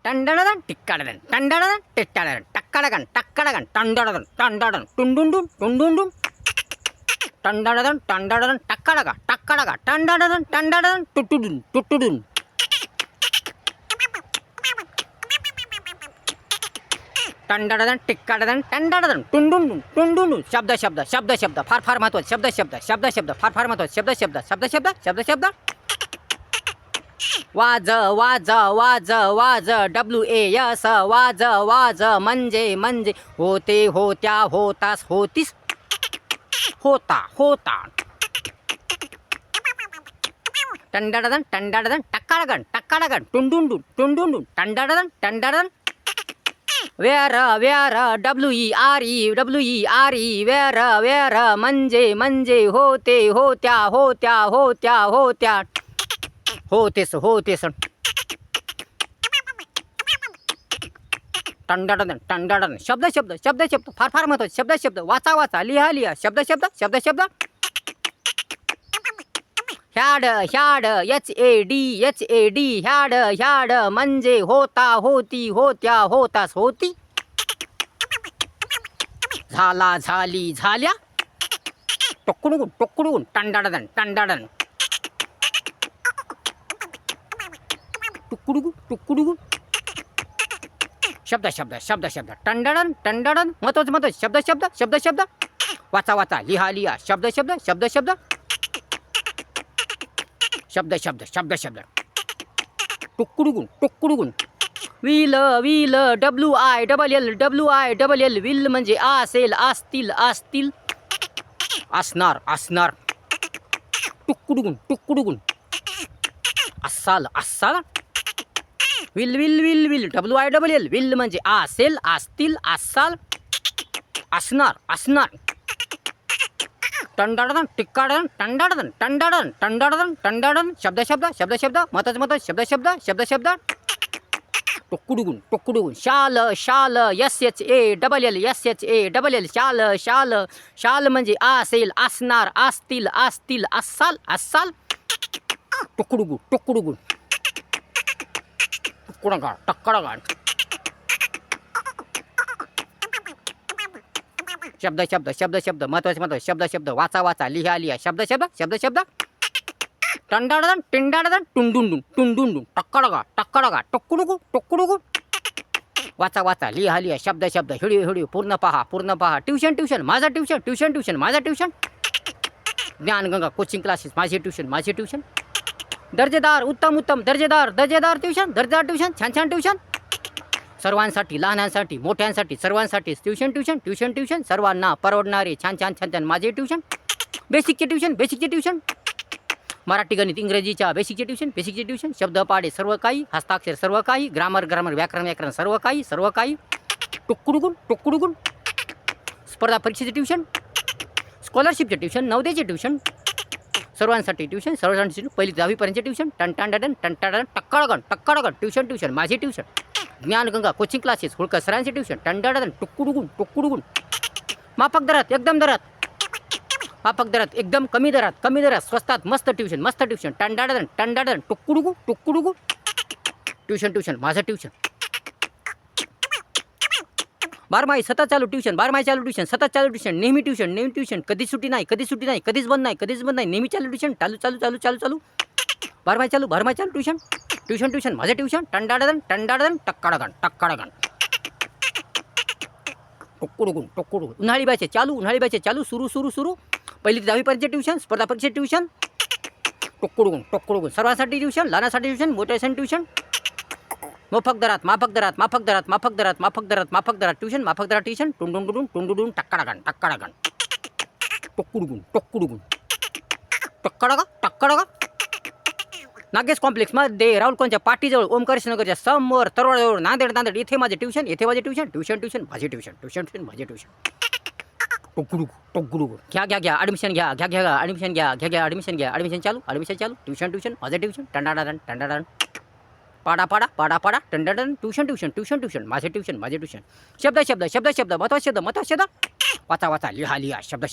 टंडडन टिक्काडन टंडडन टिट्टाडन टक्कडगन टक्कडगन टंडडन टंडडन टुंडुंडुन टुंडुंडुन टंडडन टंडडन टक्कडगा टक्कडगा टंडडन टंडडन टुटुडुन टुटुडुन टंडडन टिक्काडन टंडडन टुंडुंडुन टुंडुंडुन शब्द शब्द शब्द शब्द फार फार महत्त्वाचे शब्द शब्द शब्द शब्द फार फार महत्त्वाचे शब्द शब्द शब्द शब्द शब्द शब्द वाज वाज वाज वाज WAS वाज वाज म्हणजे म्हणजे होते होत्या होतास होतीस होता होता टंडडन टंडडन टक्कडगन टक्कडगन टुंडुंडुन टुंडुंडुन टंडडन टंडडन वेर वेर WERE वेर वेर म्हणजे म्हणजे होते होत्या होत्या होत्या होत्या होतेस होतेस टंडडन टंडडन शब्द शब्द शब्द शब्द फार फार महत्त्वाचे शब्द शब्द वाचा वाचा लिहा लिहा शब्द शब्द शब्द शब्द had had HAD had had म्हणजे होता होती होत्या होतास होती झाला झाली झाल्या टोकडुगुन टोकडुगुन टंडडन टंडडन टुकुडुगु टुकुडुगु शब्द शब्द शब्द शब्द टंडडन टंडडन महत्त्वाचे महत्त्वाचे शब्द शब्द शब्द शब्द वाचा वाचा लिहा लिहा शब्द शब्द शब्द शब्द शब्द शब्द शब्द शब्द टुकुडुगुन टुकुडुगुन विल विल WILL विल म्हणजे असेल असतील असतील असणार असणार टुकुडुगुन टुकुडुगुन असाल असाल will will will will WILL will म्हणजे असेल असतील असाल असणार असणार टंडडन टिक्काडन टंडडन टंडडन टंडडन टंडडन शब्द शब्द शब्द शब्द महत्त्वाचे महत्त्वाचे शब्द शब्द शब्द शब्द टोकडुगुन टोकडुगुन शाल शाल SHALL शाल शाल शाल म्हणजे असेल असणार असतील असतील असाल असाल टोकडुगु टोकडुगुन टुकडगा टक्कडगा शब्द शब्द शब्द शब्द महत्त्वाचे महत्त्वाचे शब्द शब्द वाचा वाचा लिहा लिहा शब्द शब्द शब्द शब्द टंडडन टिंडडन टुंडुंडुन टुंडुंडुन टक्कडगा टक्कडगा टोकडुगु टोकडुगु वाचा वाचा लिहा लिहा शब्द शब्द हिडिओ हिडिओ पूर्ण पहा ट्युशन ट्युशन माझा ट्युशन ट्युशन ट्युशन माझा ट्युशन ज्ञानगंगा कोचिंग क्लासेस माझे ट्युशन दर्जेदार उत्तम उत्तम दर्जेदार ट्युशन दर्जेदार ट्युशन छान छान ट्युशन सर्वांसाठी लहानांसाठी मोठ्यांसाठी सर्वांसाठी ट्युशन सर्वांना परवडणारे छान छान छान छान माझे ट्युशन बेसिकचे ट्युशन मराठी गणित इंग्रजीच्या बेसिकचे ट्युशन शब्दपाडे सर्व काही हस्ताक्षर सर्व काही ग्रामर व्याकरण सर्व काही टुकडुगुन स्पर्धा परीक्षेचे ट्युशन स्कॉलरशिपचे ट्युशन नवोदयचे ट्युशन सर्वांसाठी पहिली 10वी पर्यंतचे ट्युशन टंडडन टक्कडगन ट्युशन माझे tuition Dnyanganga coaching classes Holkar सरांचे ट्युशन टंडडन टुकडुगुन माफक दरात एकदम कमी दरात स्वस्तात मस्त ट्युशन टंडडन टुकडुगु ट्युशन माझं ट्युशन बारमाही सतत चालू ट्युशन नेहमी ट्युशन कधीच सुट्टी नाही कधीच बंद नाही नेहमी चालू ट्युशन चालू बारमाही चालू ट्युशन माझं ट्युशन टंडडन टक्कडगन टुकडुगुन उन्हाळी बॅचे चालू सुरू पहिली 10वी पर्यंतचे ट्युशन स्पर्धा परीक्षेचे ट्युशन टुकडुगुन सर्वांसाठी ट्युशन लहानासाठी ट्युशन मोठ्यासाठी ट्युशन माफक दरात ट्युशन टुंडुंडुन टक्कडगन टुकडुगुन टक्कडगा नागेश कॉम्प्लेक्स मध्ये राहुल कोणच्या पाटीजवळ ओमकारेश्वर नगरच्या समोर तरवाडजवळ नांदेड इथे माझे ट्युशन माझे ट्युशन टुकडुगु घ्या ॲडमिशन घ्या ॲडमिशन चालू ट्युशन माझे ट्युशन टंडडन पाडा टंडडन ट्युशन माझे ट्युशन शब्द महत्त्वाचे शब्द वाचा वाचा लिहा लिहा शब्द